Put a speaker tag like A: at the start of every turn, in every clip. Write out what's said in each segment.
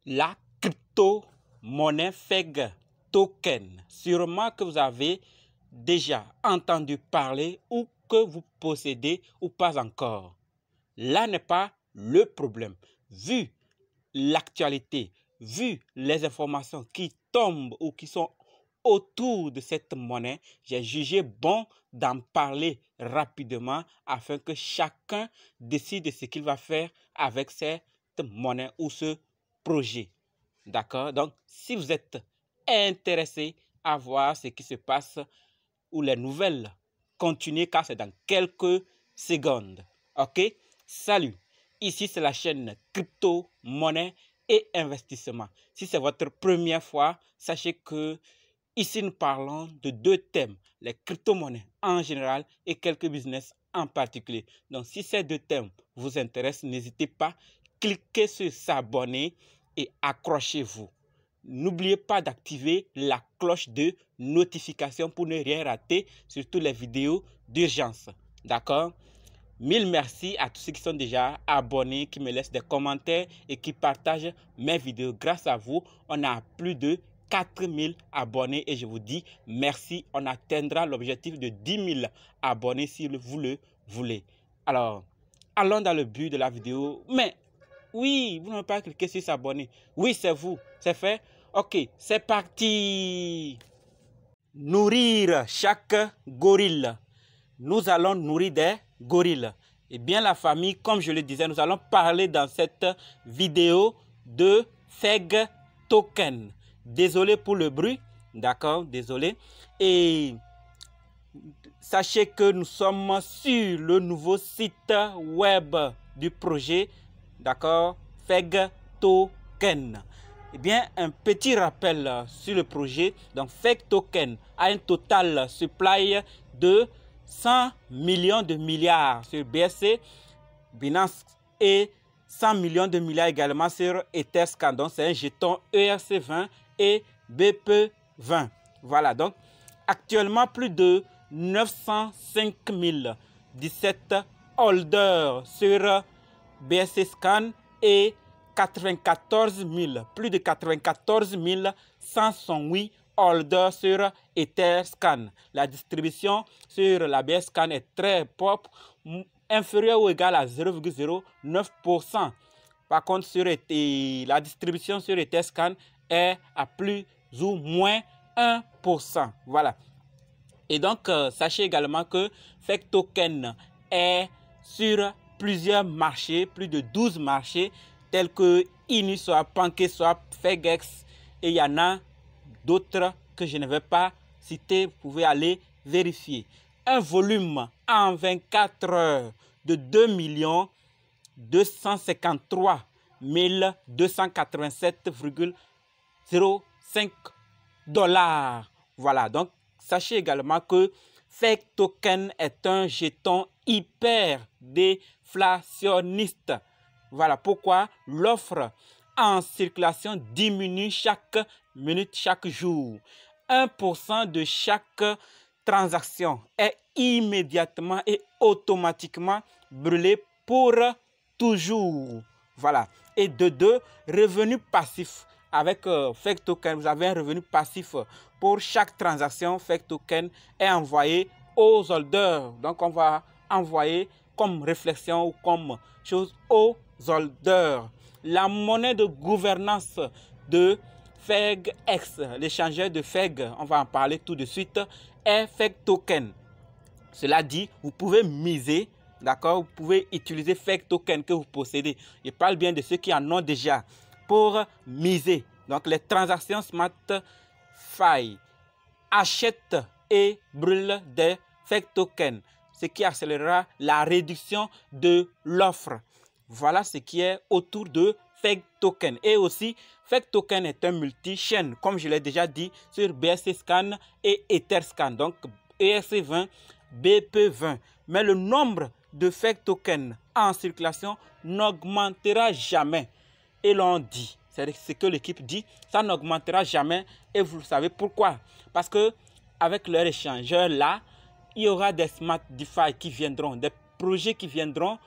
A: la crypto-monnaie FEG token. Sûrement que vous avez déjà entendu parler ou que vous possédez ou pas encore. Là n'est pas le problème. Vu l'actualité, vu les informations qui tombent ou qui sont autour de cette monnaie, j'ai jugé bon d'en parler rapidement afin que chacun décide ce qu'il va faire avec cette monnaie ou ce projet. D'accord? Donc, si vous êtes intéressé à voir ce qui se passe ou les nouvelles, continuez car c'est dans quelques secondes. Ok? Salut! Ici, c'est la chaîne Crypto, Monnaie et Investissement. Si c'est votre première fois, sachez que ici, nous parlons de deux thèmes, les crypto-monnaies en général et quelques business en particulier. Donc, si ces deux thèmes vous intéressent, n'hésitez pas, cliquez sur s'abonner et accrochez-vous. N'oubliez pas d'activer la cloche de notification pour ne rien rater, surtout les vidéos d'urgence. D'accord? Mille merci à tous ceux qui sont déjà abonnés, qui me laissent des commentaires et qui partagent mes vidéos. Grâce à vous, on a plus de 4000 abonnés et je vous dis merci. On atteindra l'objectif de 10 000 abonnés si vous le voulez. Alors, allons dans le but de la vidéo. Mais oui, vous n'avez pas cliqué sur s'abonner. Oui, c'est vous. C'est fait? Ok, c'est parti. Nourrir chaque gorille. Nous allons nourrir des gorilles. Et bien la famille, comme je le disais, nous allons parler dans cette vidéo de FEG token. Désolé pour le bruit, d'accord, désolé. Et sachez que nous sommes sur le nouveau site web du projet, d'accord, FEG token. Eh bien, un petit rappel sur le projet. Donc, FEG token a un total supply de 100 millions de milliards sur BSC, Binance et 100 millions de milliards également sur Etherscan. Donc, c'est un jeton ERC20 et BP20. Voilà, donc actuellement plus de 905 017 holders sur BSC Scan et 94 000, plus de 94 168 holders sur Etherscan. La distribution sur la BSCAN est très propre, inférieure ou égale à 0,09%. Par contre, sur la distribution sur Etherscan est à plus ou moins 1%. Voilà. Et donc, sachez également que FEG token est sur plusieurs marchés, plus de 12 marchés, tels que Uniswap, PancakeSwap, FEGX, et il y en a d'autres que je ne vais pas citer, vous pouvez aller vérifier. Un volume en 24 heures de 2 253 287,05 $. Voilà, donc sachez également que FEG token est un jeton hyper déflationniste. Voilà pourquoi l'offre en circulation diminue chaque minute, chaque jour. 1% de chaque transaction est immédiatement et automatiquement brûlé pour toujours. Voilà. Et de deux, revenus passifs. Avec FEG token, vous avez un revenu passif pour chaque transaction. FEG token est envoyé aux holders. Donc, on va envoyer comme réflexion ou comme chose aux holders. La monnaie de gouvernance de FEGX, l'échangeur de FEG, on va en parler tout de suite, est FEG token. Cela dit, vous pouvez miser, d'accord, vous pouvez utiliser FEG token que vous possédez. Je parle bien de ceux qui en ont déjà pour miser. Donc, les transactions SmartFi achètent et brûlent des FEG tokens, ce qui accélérera la réduction de l'offre. Voilà ce qui est autour de FEG token. Et aussi, FEG token est un multi-chaîne, comme je l'ai déjà dit, sur BSC Scan et Etherscan. Donc, ERC20, BP20. Mais le nombre de FEG tokens en circulation n'augmentera jamais. Et l'on dit, c'est ce que l'équipe dit, ça n'augmentera jamais. Et vous savez pourquoi? Parce que avec leur échangeur là, il y aura des smart DeFi qui viendront, des projets qui viendront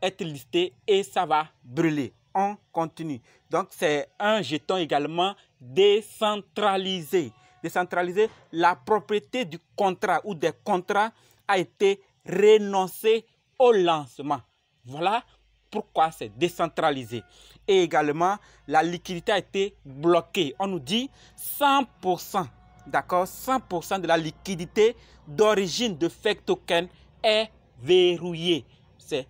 A: être listés et ça va brûler. on continue. Donc, c'est un jeton également décentralisé. Décentralisé, la propriété du contrat ou des contrats a été renoncée au lancement. Voilà pourquoi c'est décentralisé. Et également, la liquidité a été bloquée. On nous dit 100%, d'accord, 100% de la liquidité d'origine de Fake Token est verrouillée. C'est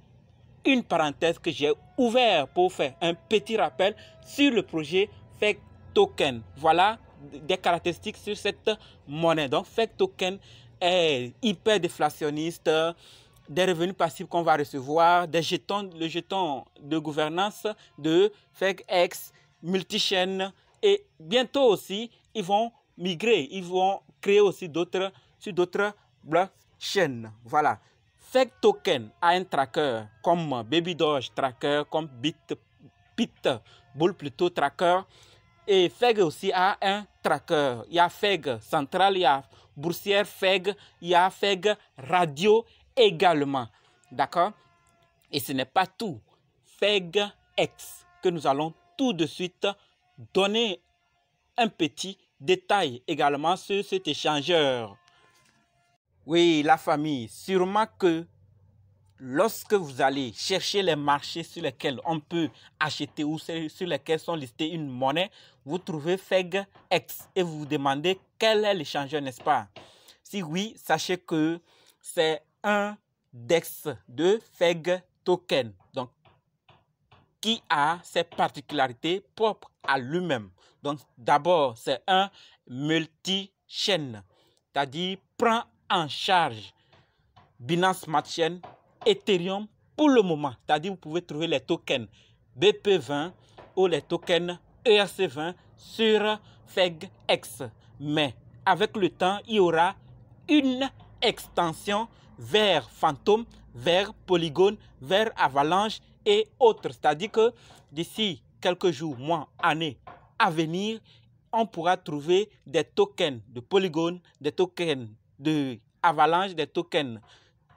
A: une parenthèse que j'ai ouverte pour faire un petit rappel sur le projet Fake Token. Voilà des caractéristiques sur cette monnaie. Donc, Fake Token est hyper déflationniste, des revenus passifs qu'on va recevoir, des jetons, le jeton de gouvernance de FakeX, multichaîne, et bientôt aussi, ils vont migrer, ils vont créer aussi sur d'autres blockchains. Voilà. Fake Token a un tracker comme Baby Doge Tracker, comme Pitbull plutôt Tracker. Et FEG aussi a un tracker. Il y a FEG central, il y a boursière FEG, il y a FEG radio également. D'accord? Et ce n'est pas tout. FEGX que nous allons tout de suite donner un petit détail également sur cet échangeur. Oui, la famille, sûrement que lorsque vous allez chercher les marchés sur lesquels on peut acheter ou sur lesquels sont listés une monnaie, vous trouvez FEGX et vous vous demandez quel est l'échangeur, n'est-ce pas? Si oui, sachez que c'est un DEX de FEG Token, donc qui a ses particularités propres à lui-même. Donc d'abord, c'est un multi-chaîne, c'est-à-dire prend en charge Binance Smart Chain, Ethereum pour le moment. C'est-à-dire vous pouvez trouver les tokens BP20 ou les tokens ERC20 sur FEGX. Mais avec le temps, il y aura une extension vers Phantom, vers Polygon, vers Avalanche et autres. C'est-à-dire que d'ici quelques jours, mois, années à venir, on pourra trouver des tokens de Polygon, des tokens de Avalanche, des tokens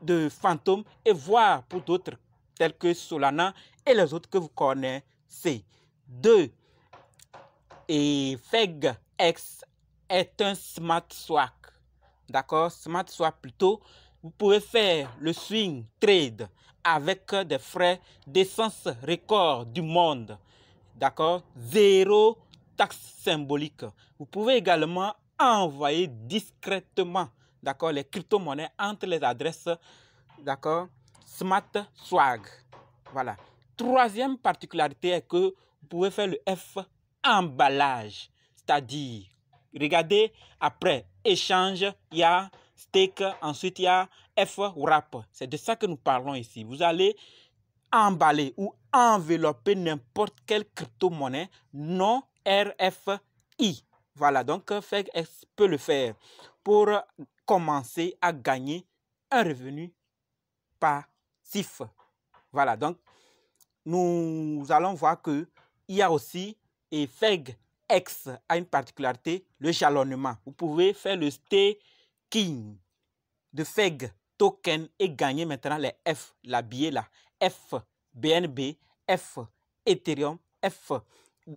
A: de Phantom et voir pour d'autres tels que Solana et les autres que vous connaissez. 2. Et FEGX est un smart swap. D'accord? Smart swap plutôt. Vous pouvez faire le swing trade avec des frais d'essence record du monde. D'accord? Zéro taxe symbolique. Vous pouvez également envoyer discrètement, d'accord, les crypto-monnaies entre les adresses, d'accord, Smart Swag. Voilà. Troisième particularité est que vous pouvez faire le F emballage, c'est-à-dire, regardez, après échange, il y a stake, ensuite il y a F wrap. C'est de ça que nous parlons ici. Vous allez emballer ou envelopper n'importe quelle crypto-monnaie non RFI. Voilà, donc FEGX peut le faire pour commencer à gagner un revenu passif. Voilà, donc nous allons voir qu'il y a aussi, et FEGX a une particularité, le jalonnement. Vous pouvez faire le staking de FEG token et gagner maintenant les F, la billet là, F BNB, F Ethereum, F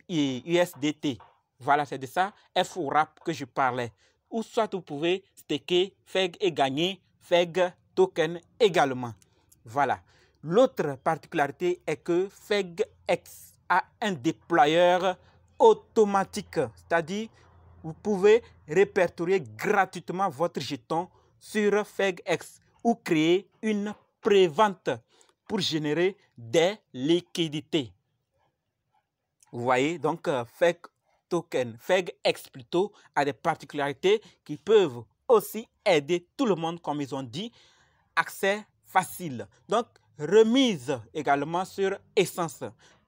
A: USDT. Voilà, c'est de ça, F wrap que je parlais. Ou soit vous pouvez staker FEG et gagner FEG token également. Voilà. L'autre particularité est que FEGX a un déployeur automatique, c'est-à-dire vous pouvez répertorier gratuitement votre jeton sur FEGX ou créer une prévente pour générer des liquidités. Vous voyez, donc FEG token, FEGX plutôt, a des particularités qui peuvent aussi aider tout le monde, comme ils ont dit, accès facile. Donc, remise également sur Essence,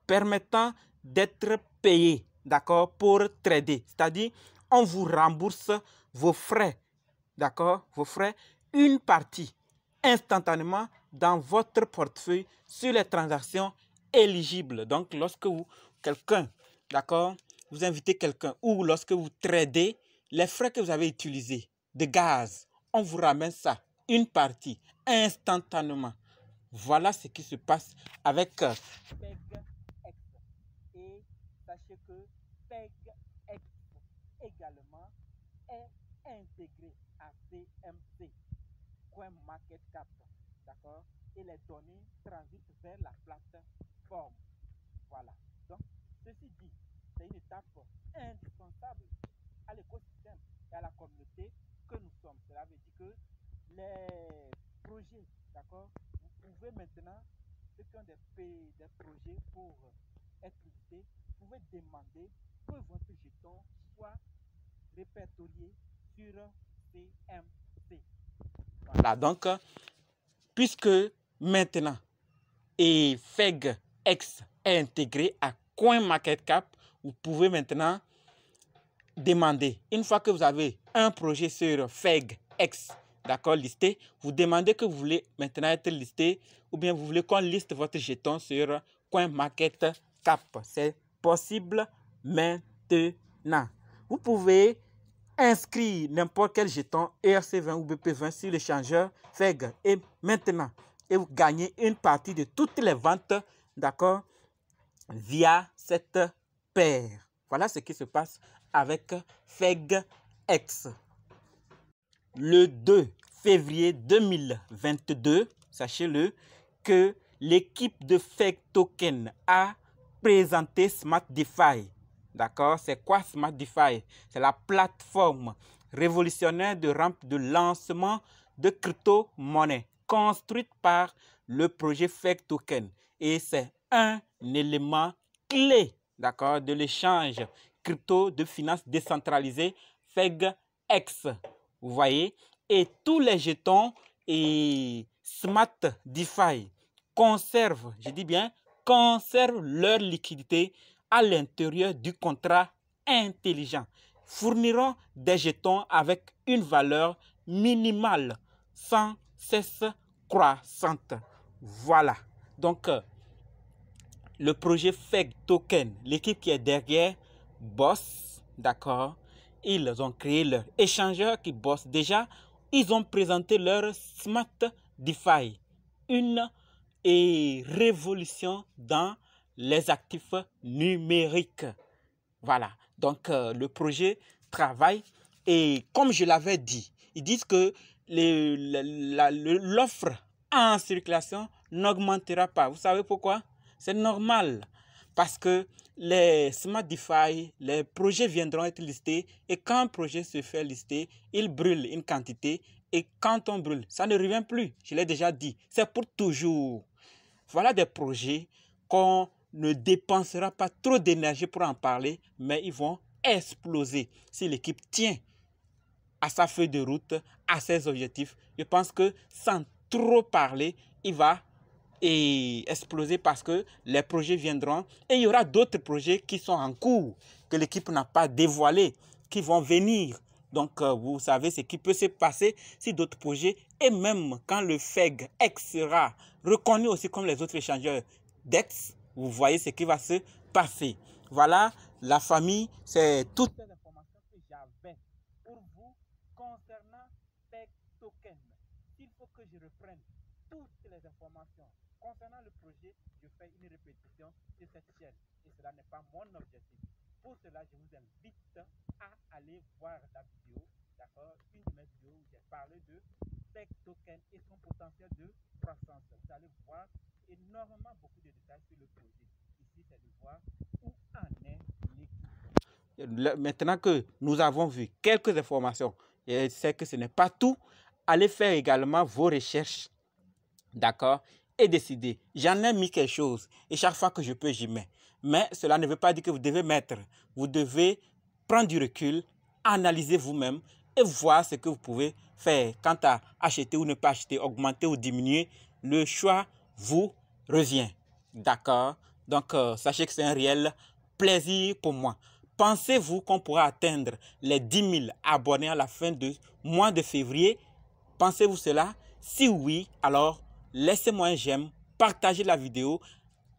A: permettant d'être payé, d'accord, pour trader. C'est-à-dire, on vous rembourse vos frais, d'accord, vos frais, une partie instantanément dans votre portefeuille sur les transactions éligibles. Donc, lorsque vous, quelqu'un, d'accord, vous invitez quelqu'un ou lorsque vous tradez, les frais que vous avez utilisés de gaz, on vous ramène ça, une partie, instantanément. Voilà ce qui se passe avec FEGX. FEGX également est intégré à CMC, Coin Market Cap, d'accord? Et les données transitent vers la plateforme. Voilà. Donc, ceci dit, c'est une étape indispensable à l'écosystème et à la communauté que nous sommes. Cela veut dire que les projets, d'accord, vous pouvez maintenant, ceux qui ont des projets pour être listés, vous pouvez demander que votre jeton soit répertorié sur CMC. Voilà, donc, puisque maintenant, et FEGX est intégré à CoinMarketCap, vous pouvez maintenant demander, une fois que vous avez un projet sur FEGX, d'accord, listé, vous demandez que vous voulez maintenant être listé ou bien vous voulez qu'on liste votre jeton sur CoinMarketCap. C'est possible maintenant. Vous pouvez inscrire n'importe quel jeton ERC20 ou BP20 sur l'échangeur FEG et maintenant, et vous gagnez une partie de toutes les ventes, d'accord, via cette paire. Voilà ce qui se passe avec FEGX. Le 2 février 2022, sachez-le, que l'équipe de FEG Token a présenté Smart DeFi. D'accord? C'est quoi Smart DeFi? C'est la plateforme révolutionnaire de rampe de lancement de crypto-monnaie construite par le projet FEG Token. Et c'est un élément clé, d'accord, de l'échange crypto de finances décentralisées FEGX. Vous voyez? Et tous les jetons et Smart DeFi conservent, je dis bien, conservent leur liquidité à l'intérieur du contrat intelligent, fourniront des jetons avec une valeur minimale sans cesse croissante. Voilà. Donc, le projet FEG Token, l'équipe qui est derrière, bosse, d'accord? Ils ont créé leur échangeur qui bosse déjà. Ils ont présenté leur Smart DeFi, une révolution dans les actifs numériques. Voilà, donc le projet travaille et comme je l'avais dit, ils disent que l'offre en circulation n'augmentera pas. Vous savez pourquoi? C'est normal parce que les Smart DeFi, les projets viendront être listés et quand un projet se fait lister, il brûle une quantité et quand on brûle, ça ne revient plus. Je l'ai déjà dit, c'est pour toujours. Voilà des projets qu'on ne dépensera pas trop d'énergie pour en parler, mais ils vont exploser si l'équipe tient à sa feuille de route, à ses objectifs. Je pense que sans trop parler, il va exploser parce que les projets viendront et il y aura d'autres projets qui sont en cours, que l'équipe n'a pas dévoilés, qui vont venir. Donc, vous savez ce qui peut se passer si d'autres projets, et même quand le FEGX sera reconnu aussi comme les autres échangeurs DEX, vous voyez ce qui va se passer. Voilà, la famille, c'est toutes les informations que j'avais pour vous concernant FEG Token. Il faut que je reprenne toutes les informations concernant le projet, je fais une répétition de cette chaîne et cela n'est pas mon objectif. Pour cela, je vous invite à aller voir la vidéo, d'accord, une de mes vidéos où j'ai parlé de FEG Token et son potentiel de croissance. Vous allez voir énormément beaucoup de détails sur le projet. Ici, c'est de voir où en est l'équipe. Maintenant que nous avons vu quelques informations, et je sais que ce n'est pas tout, allez faire également vos recherches, d'accord, et décider. J'en ai mis quelque chose et chaque fois que je peux, j'y mets. Mais cela ne veut pas dire que vous devez mettre. Vous devez prendre du recul, analyser vous-même et voir ce que vous pouvez faire. Quant à acheter ou ne pas acheter, augmenter ou diminuer, le choix vous revient. D'accord? Donc, sachez que c'est un réel plaisir pour moi. Pensez-vous qu'on pourra atteindre les 10 000 abonnés à la fin du mois de février? Pensez-vous cela? Si oui, alors laissez-moi un j'aime, partagez la vidéo,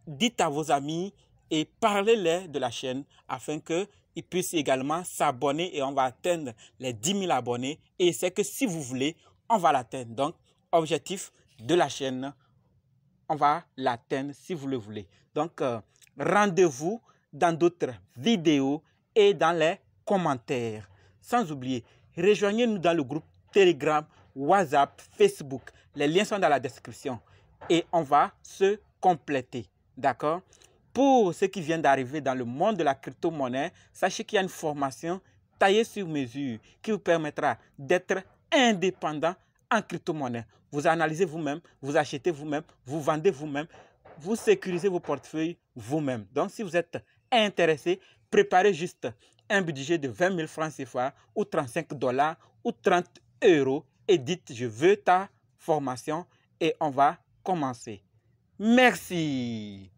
A: dites à vos amis et parlez-leur de la chaîne afin qu'ils puissent également s'abonner et on va atteindre les 10 000 abonnés. Et c'est que si vous voulez, on va l'atteindre. Donc, objectif de la chaîne, on va l'atteindre si vous le voulez. Donc, rendez-vous dans d'autres vidéos et dans les commentaires. Sans oublier, rejoignez-nous dans le groupe Telegram, WhatsApp, Facebook. Les liens sont dans la description et on va se compléter. D'accord? Pour ceux qui viennent d'arriver dans le monde de la crypto-monnaie, sachez qu'il y a une formation taillée sur mesure qui vous permettra d'être indépendant en crypto-monnaie. Vous analysez vous-même, vous achetez vous-même, vous vendez vous-même, vous sécurisez vos portefeuilles vous-même. Donc, si vous êtes intéressé, préparez juste un budget de 20 000 francs CFA ou 35 $ ou 30 € et dites « Je veux ta formation » et on va commencer. Merci.